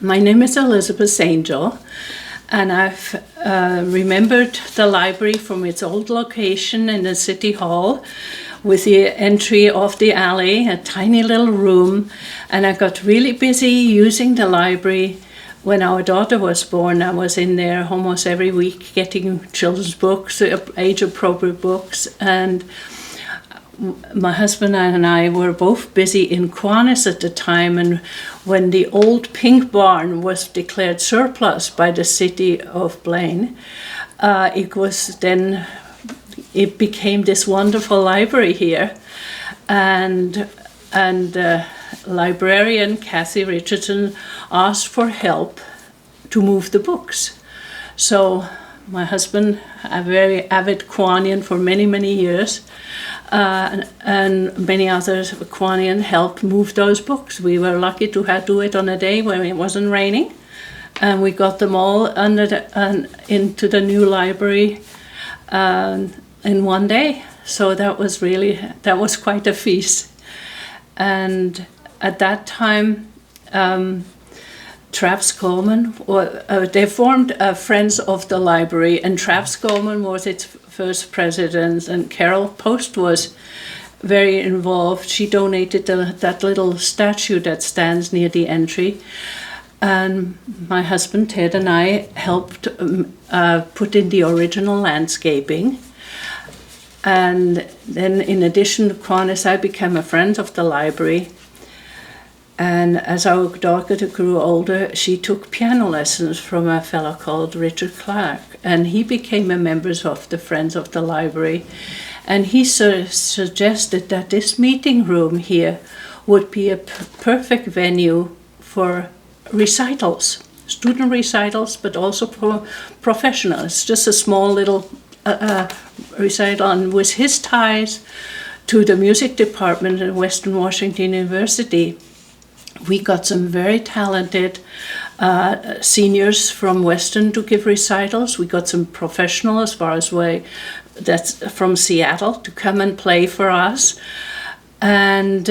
My name is Elisabeth Angell, and I've remembered the library from its old location in the City Hall with the entry off the alley, a tiny little room, and I got really busy using the library. When our daughter was born, I was in there almost every week getting children's books, age-appropriate books, and my husband and I were both busy in Kiwanis at the time, and when the old pink barn was declared surplus by the city of Blaine, it became this wonderful library here, and librarian Kathy Richardson asked for help to move the books. So my husband, a very avid Kiwanian for many years, and many others Kiwanian helped move those books. We were lucky to do it on a day when it wasn't raining, and we got them all into the new library in one day. So that was quite a feast. And at that time, Travis Coleman, they formed Friends of the Library, and Travis Coleman was its first president, and Carol Post was very involved. She donated that little statue that stands near the entry, and my husband Ted and I helped put in the original landscaping. And then in addition to Kiwanis, I became a friend of the library. And as our daughter grew older, she took piano lessons from a fellow called Richard Clark, and he became a member of the Friends of the Library. And he suggested that this meeting room here would be a perfect venue for recitals, student recitals, but also for professionals. Just a small little recital, and with his ties to the music department at Western Washington University, we got some very talented seniors from Western to give recitals. We got some professionals that's from Seattle to come and play for us. And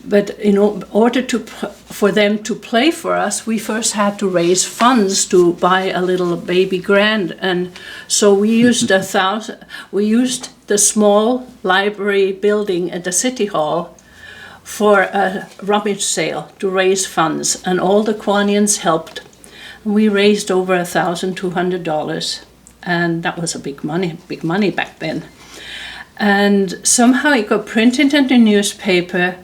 but in order for them to play for us, we first had to raise funds to buy a little baby grand, and so we used the small library building at the City Hall for a rummage sale to raise funds, and all the Kiwanians helped. We raised over $1,200, and that was big money back then. And somehow it got printed in the newspaper,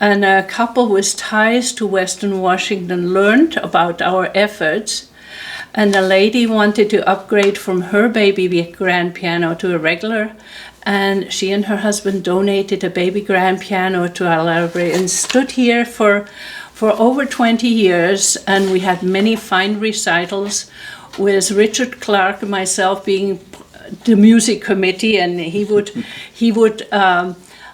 and a couple with ties to Western Washington learned about our efforts, and a lady wanted to upgrade from her baby grand piano to a regular, and she and her husband donated a baby grand piano to our library and stood here for over 20 years, and we had many fine recitals with Richard Clark and myself being the music committee, and he would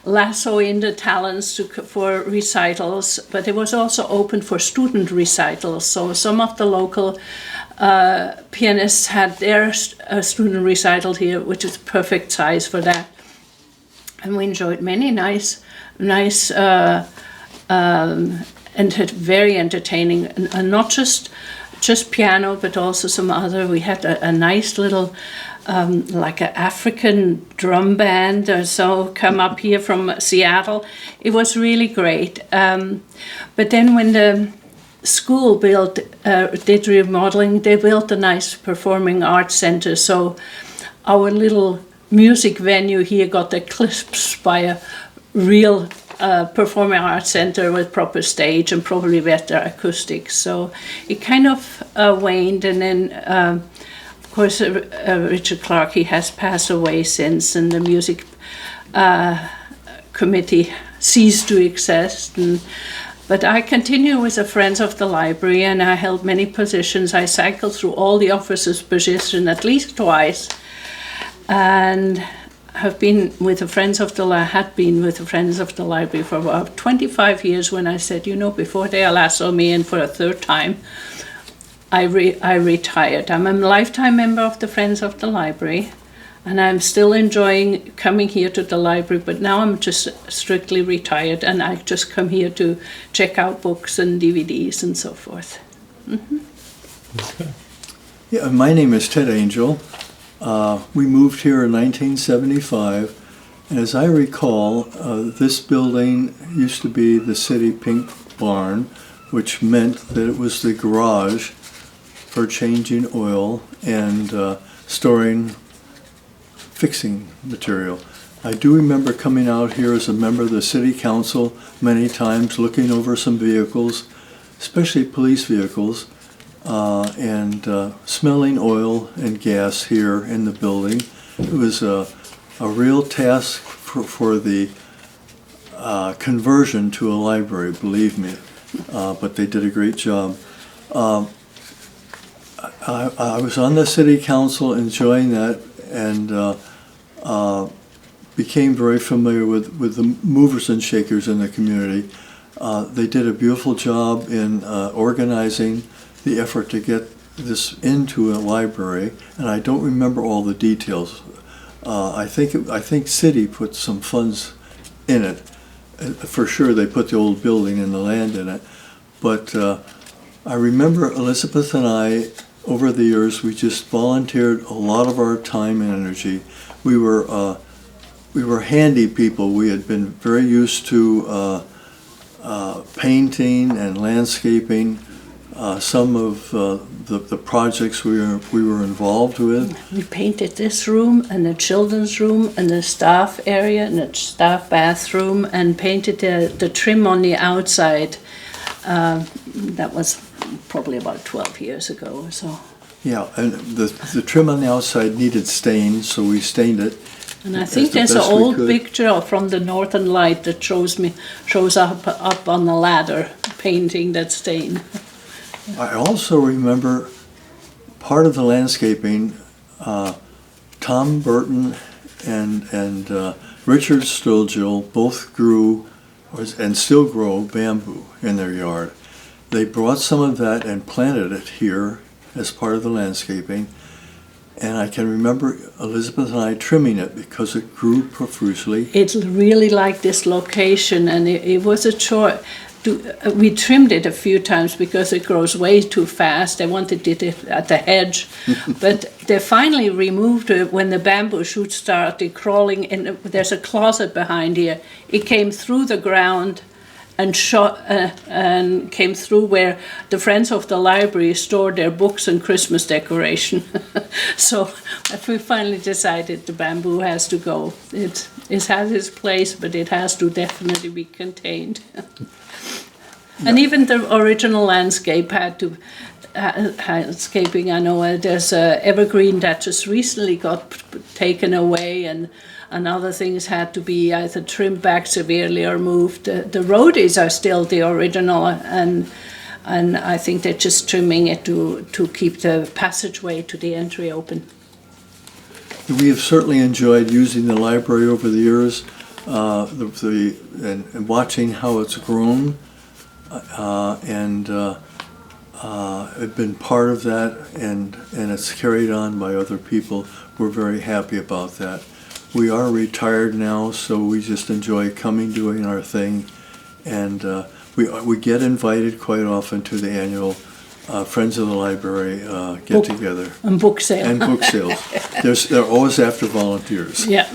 lasso in the talents for recitals, but it was also open for student recitals. So some of the local pianists had their student recital here, which is perfect size for that. And we enjoyed many nice and very entertaining, and not just piano, but also some other. We had a nice little like an African drum band or so come up here from Seattle. It was really great. But then when the school did remodeling, they built a nice performing arts center. So our little music venue here got eclipsed by a real performing arts center with proper stage and probably better acoustics. So it kind of waned, and then of course Richard Clark, he has passed away since, and the music committee ceased to exist. But I continue with the Friends of the Library, and I held many positions. I cycled through all the officers' positions at least twice, and had been with the Friends of the Library for about 25 years. When I said, before they lasso me in for a third time, I retired. I'm a lifetime member of the Friends of the Library. And I'm still enjoying coming here to the library, but now I'm just strictly retired, and I just come here to check out books and DVDs and so forth. Okay. Yeah, my name is Ted Angell. We moved here in 1975, and as I recall, this building used to be the City Pink Barn, which meant that it was the garage for changing oil and storing fixing material. I do remember coming out here as a member of the City Council many times, looking over some vehicles, especially police vehicles, and smelling oil and gas here in the building. It was a real task for the conversion to a library, believe me, but they did a great job. I was on the City Council enjoying that, and became very familiar with the movers and shakers in the community. They did a beautiful job in organizing the effort to get this into a library, and I don't remember all the details. I think City put some funds in it. For sure, they put the old building and the land in it. But I remember Elisabeth and I, over the years, we just volunteered a lot of our time and energy. We were handy people. We had been very used to painting and landscaping. Some of the projects we were involved with. We painted this room and the children's room and the staff area and the staff bathroom, and painted the trim on the outside. That was probably about 12 years ago or so. Yeah, and the trim on the outside needed stained, so we stained it. And I think there's an old picture from the Northern Light that shows up on the ladder, painting that stain. I also remember part of the landscaping. Tom Burton and Richard Sturgill both grew and still grow bamboo in their yard. They brought some of that and planted it here as part of the landscaping. And I can remember Elisabeth and I trimming it because it grew profusely. It really liked this location, and it was a chore. We trimmed it a few times because it grows way too fast. They wanted it at the hedge, but they finally removed it when the bamboo shoots started crawling in. There's a closet behind here. It came through the ground and came through where the Friends of the Library stored their books and Christmas decoration. So we finally decided the bamboo has to go. It has its place, but it has to definitely be contained. And even the original landscape had to, landscaping, I know there's an evergreen that just recently got taken away, and other things had to be either trimmed back severely or moved. The roadies are still the original, and I think they're just trimming it to keep the passageway to the entry open. We have certainly enjoyed using the library over the years, and watching how it's grown. I've been part of that, and it's carried on by other people. We're very happy about that. We are retired now, so we just enjoy coming, doing our thing, and we get invited quite often to the annual Friends of the Library get together and book sale. And book sales. They're always after volunteers. Yeah.